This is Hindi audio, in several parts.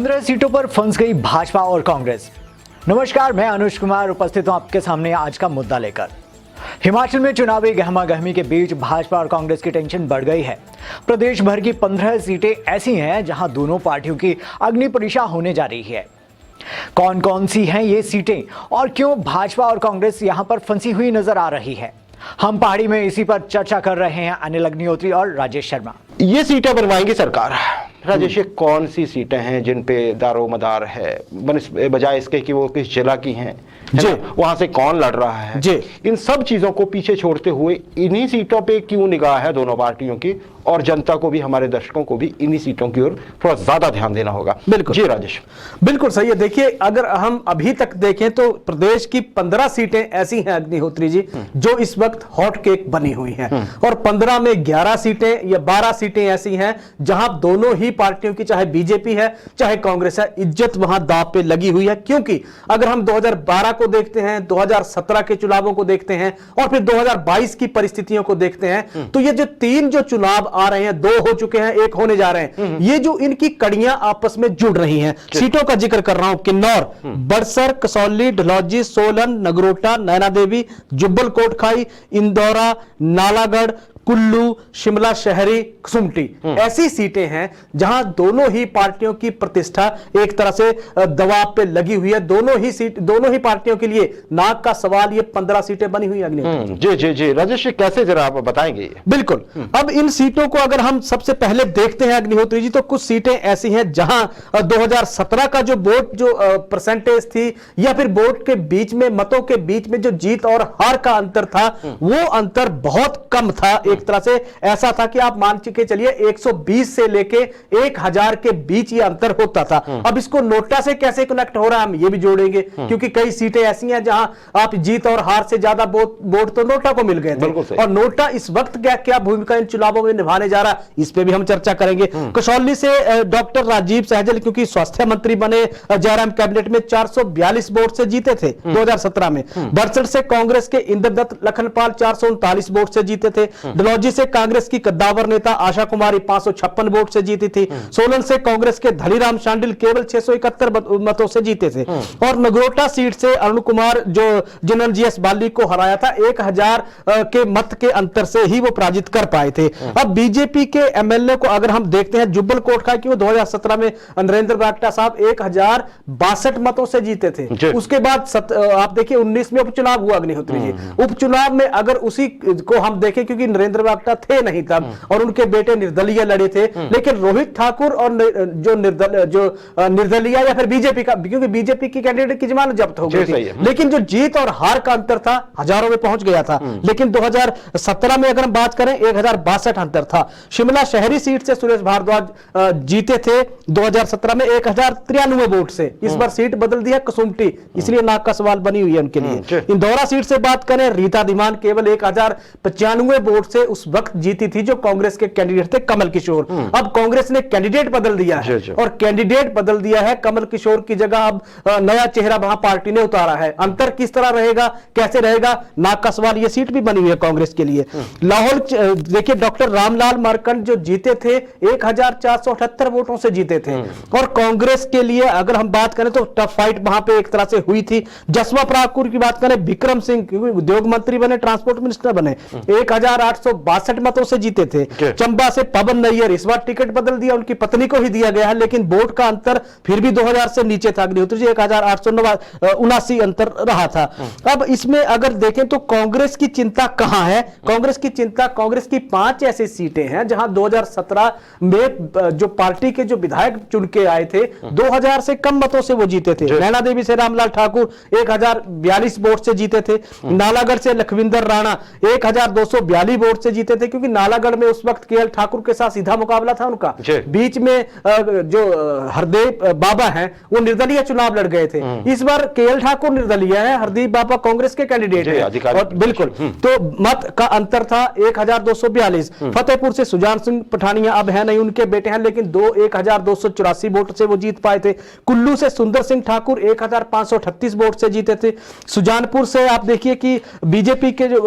15 सीटों पर फंस गई भाजपा और कांग्रेस। नमस्कार, मैं अनुज कुमार उपस्थित हूं आपके सामने आज का मुद्दा लेकर। हिमाचल में चुनावी गहमागहमी के बीच भाजपा और कांग्रेस की टेंशन बढ़ गई है। प्रदेश भर की 15 सीटें ऐसी हैं जहां दोनों पार्टियों की अग्नि परीक्षा होने जा रही है। कौन कौन सी हैं ये सीटें और क्यों भाजपा और कांग्रेस यहां पर फंसी हुई नजर आ रही है, हम पहाड़ी में इसी पर चर्चा कर रहे हैं अनिल अग्निहोत्री और राजेश शर्मा। ये सीटें बनवाएंगी सरकार। राजेश, ये कौन सी सीटें हैं जिन पे दारोमदार है, बजाय इसके कि वो किस जिला की हैं, वहां से कौन लड़ रहा है जी, इन सब चीजों को पीछे छोड़ते हुए इन्हीं सीटों पे क्यों निगाह है दोनों पार्टियों की, और जनता को भी, हमारे दर्शकों को भी इन्हीं सीटों की ओर थोड़ा ज्यादा ध्यान देना होगा। बिल्कुल जी राजेश, बिल्कुल सही है। देखिए, अगर हम अभी तक देखें तो प्रदेश की 15 सीटें ऐसी हैं अग्निहोत्री जी जो इस वक्त हॉट केक बनी हुई हैं, और 15 में 11 सीटें या 12 सीटें ऐसी हैं जहां दोनों ही पार्टियों की, चाहे बीजेपी है चाहे कांग्रेस है, इज्जत वहां दांव पे लगी हुई है। क्योंकि अगर हम 2012 को देखते हैं, 2017 के चुनावों को देखते हैं और फिर 2022 की परिस्थितियों को देखते हैं, तो ये जो तीन जो चुनाव आ रहे हैं, 2 हो चुके हैं, 1 होने जा रहे हैं, ये जो इनकी कड़ियां आपस में जुड़ रही हैं। सीटों का जिक्र कर रहा हूं, किन्नौर, बड़सर, कसौली, डलहौजी, सोलन, नगरोटा, नैना देवी, जुब्बल कोटखाई, इंदौरा, नालागढ़, कुल्लू, शिमला शहरी, कसुमटी, ऐसी सीटें हैं जहां दोनों ही पार्टियों की प्रतिष्ठा एक तरह से दबाव पे लगी हुई है। दोनों ही पार्टियों के लिए नाक का सवाल ये 15 सीटें बनी हुई है। जी जी जी राजेश, कैसे जरा आप बताएंगे? बिल्कुल, अब इन सीटों को अगर हम सबसे पहले देखते हैं अग्निहोत्री जी, तो कुछ सीटें ऐसी हैं जहां 2017 का जो वोट जो परसेंटेज थी, या फिर वोट के बीच में, मतों के बीच में जो जीत और हार का अंतर था, वो अंतर बहुत कम था। एक तरह से ऐसा था कि आप मान के चलिए 120 से लेके 1000 के बीच ये अंतर होता था। अब इसको नोटा से कैसे कनेक्ट हो रहा है, हम ये भी जोड़ेंगे, क्योंकि कई सीटें ऐसी हैं जहां आप जीत और हार से ज्यादा वोट तो नोटा को मिल गए थे, और नोटा इस वक्त क्या भूमिका इन चुनावों में निभाने जा रहा, इस पे भी हम चर्चा करेंगे। कसौली से डॉक्टर राजीव सहजल, क्योंकि स्वास्थ्य मंत्री बने जयराम कैबिनेट में, 442 वोट से जीते थे 2017 में। बड़सर से कांग्रेस के इंद्रदत्त लखनपाल 439 वोट से जीते थे। डलहौजी से कांग्रेस की कद्दावर नेता आशा कुमारी 556 वोट से जीती थी। सोलन से कांग्रेस के धनीराम शांडिल केवल 671 मतों से जीते थे, और नगरोटा सीट से अरुण कुमार, जो जिन्होंने जीएस बाली को हराया था, 1000 के मत के अंतर से ही वो पराजित कर पाए थे। अब बीजेपी के एमएलए को अगर हम देखते हैं, जुब्बल कोटखाई की, वो 2017 में नरेंद्र बरागटा साहब 1062 मतों से जीते थे। उसके बाद आप देखिए 19 में उपचुनाव हुआ अग्निहोत्री जी। उपचुनाव में अगर उसी को हम देखें, क्योंकि नरेंद्र बरागटा थे नहीं तब, और उनके बेटे निर्दलीय लड़े थे, लेकिन रोहित ठाकुर और जो निर्दलीय या फिर बीजेपी का, क्योंकि बीजेपी की कैंडिडेट की जमानत जब्त हो गई थी, लेकिन जो जीत और हार का अंतर था हजारों में पहुंच गया था। लेकिन 2017 में अगर हम बात करें, 1062 अंतर था। शिमला शहरी सीट से सुरेश भारद्वाज जीते थे 2017 में 1093 वोट से। इस बार सीट बदल दी है कसुमटी, इसलिए नाक का सवाल बनी हुई है उनके लिए। इंदौरा सीट से बात करें, रीता धीमान केवल 1095 वोट से उस वक्त जीती थी, जो कांग्रेस के कैंडिडेट थे कमल किशोर। अब कांग्रेस ने कैंडिडेट बदल दिया है, और कैंडिडेट बदल दिया है, कमल किशोर की जगह अब नया चेहरा वहां पार्टी ने उतारा है। अंतर किस तरह रहेगा, कैसे रहेगा, नाक का सवाल। ये सीट भी बनी हुई है कांग्रेस के लिए। लाहौल देखिए, डॉक्टर रामलाल मारकंड जो जीते थे 1478 वोटों से जीते थे, और कांग्रेस के लिए अगर हम बात करें तो टफ फाइट वहां पे एक तरह से हुई थी। जसवा परागपुर की बात करें, विक्रम सिंह उद्योग मंत्री बने, ट्रांसपोर्ट मिनिस्टर बने, 1862 मतों से जीते थे। चंबा से पवन नैयर, इस बार टिकट बदल दिया, उनकी पत्नी को ही दिया गया है, लेकिन वोट का अंतर फिर भी 2000 से नीचे था अग्निहोत्री जी, 1879 अंतर रहा था। अब इसमें अगर देखें तो कांग्रेस की चिंता कहां है? कांग्रेस की चिंता, कांग्रेस की 5 ऐसी सीटें हैं जहां 2017 में जो पार्टी के जो विधायक चुन के आए थे, 2000 से कम मतों से वो जीते थे। नैना देवी से रामलाल ठाकुर 1042 वोट से जीते थे। नालागढ़ से लखविंदर राणा 1242 वोट से जीते थे, क्योंकि नालागढ़ में उस वक्त केएल ठाकुर के साथ सीधा मुकाबला था उनका। बीच में जो हरदेव बाबा हैं वो निर्दलीय चुनाव लड़ गए थे। इस बार केएल ठाकुर निर्दलीय है, हरदीप बाबा कांग्रेस के कैंडिडेट हैं, और बिल्कुल तो मत का अंतर था 1242। फतेहपुर से सुजान सिंह पठानिया अब है नहीं, उनके बेटे हैं, लेकिन 1284 वोट से वो जीत पाए थे। कुल्लू से सुंदर सिंह ठाकुर 1538 वोट से जीते थे। सुजानपुर से आप देखिए कि बीजेपी के जो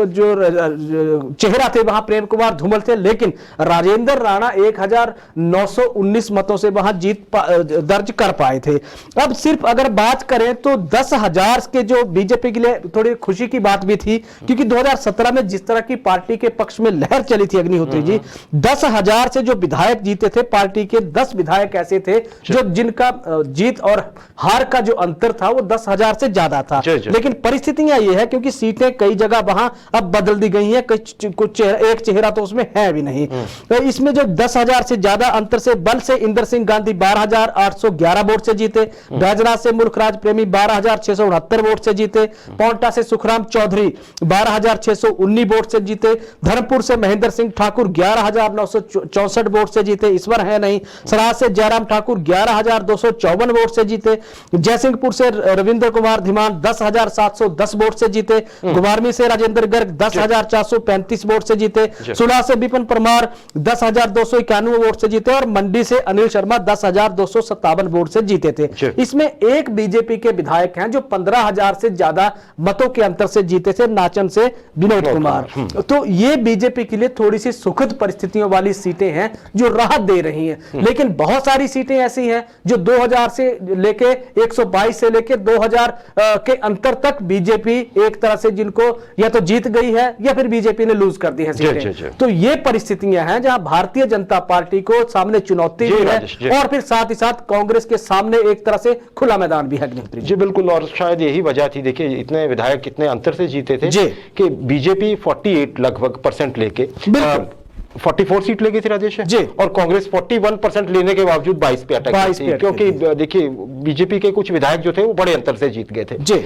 चेहरा थे वहां प्रेम कुमार धूमल थे, लेकिन राजेंद्र राणा 1919 मतों से वहां जीत दर्ज कर पाए थे। अब सिर्फ अगर बात करें तो 10,000 के जो बीजेपी के लिए थोड़ी खुशी की बात भी थी, क्योंकि 2017 में जिस तरह की पार्टी के पक्ष में लहर चली थी अग्निहोत्री जी, 10,000 से जो विधायक जीते थे, पार्टी के 10 विधायक ऐसे थे जो जिनका जीत और हार का जो अंतर था वो 10,000 से ज्यादा था। लेकिन परिस्थितियां ये है क्योंकि सीटें कई जगह वहां अब बदल दी गई हैं, कुछ एक चेहरा तो उसमें है भी नहीं। तो इसमें जो 10,000 से ज्यादा अंतर से बल से इंदर सिंह गांधी 12,811 वोट से जीते, बैजनाथ से मुल्खराज प्रेमी 12,669 वोट से जीते, पौंटा से सुखराम चौधरी 12,619 वोट से जीते, धर्मपुर से महेंद्र सिंह ठाकुर 11,964 वोट से जीते, ईश्वर है नहीं, सराज से जयराम ठाकुर 11,254 वोट से जीते, जयसिंहपुर से रविंद्र कुमार धीमान 10,710 वोट से जीते, गुमारमी से राजेंद्र गर्ग 10,435 वोट से जीते, सुलह से विपिन परमार 10,291 वोट से जीते और मंडी से अनिल शर्मा 10,257 वोट से जीते थे। इसमें एक बीजेपी के विधायक हैं जो 15,000 से ज्यादा मतों के अंतर से जीते थे, नाचन से विनोद कुमार। तो ये बीजेपी के लिए थोड़ी सी सुखद परिस्थितियों वाली सीटें हैं जो राहत दे रही हैं। लेकिन बहुत सारी सीटें ऐसी हैं जो 2000 से लेके 122 से लेके 2000 के अंतर तक बीजेपी एक तरह से जिनको या तो जीत गई है या फिर बीजेपी ने लूज कर दी है सीटें। तो ये परिस्थितियां हैं जहां भारतीय जनता पार्टी को सामने चुनौती भी है और फिर साथ ही साथ कांग्रेस के सामने एक तरह से खुला मैदान भी है। जी बिल्कुल, और शायद यही वजह थी, देखिए इतने विधायक कितने अंतर से जीते थे कि बीजेपी 48 लगभग % लेके 44 सीट ले गई थी राजेश जी, और कांग्रेस 41% लेने के बावजूद 22 पे अटक गई थी, क्योंकि देखिए बीजेपी के कुछ विधायक जो थे वो बड़े अंतर से जीत गए थे जी।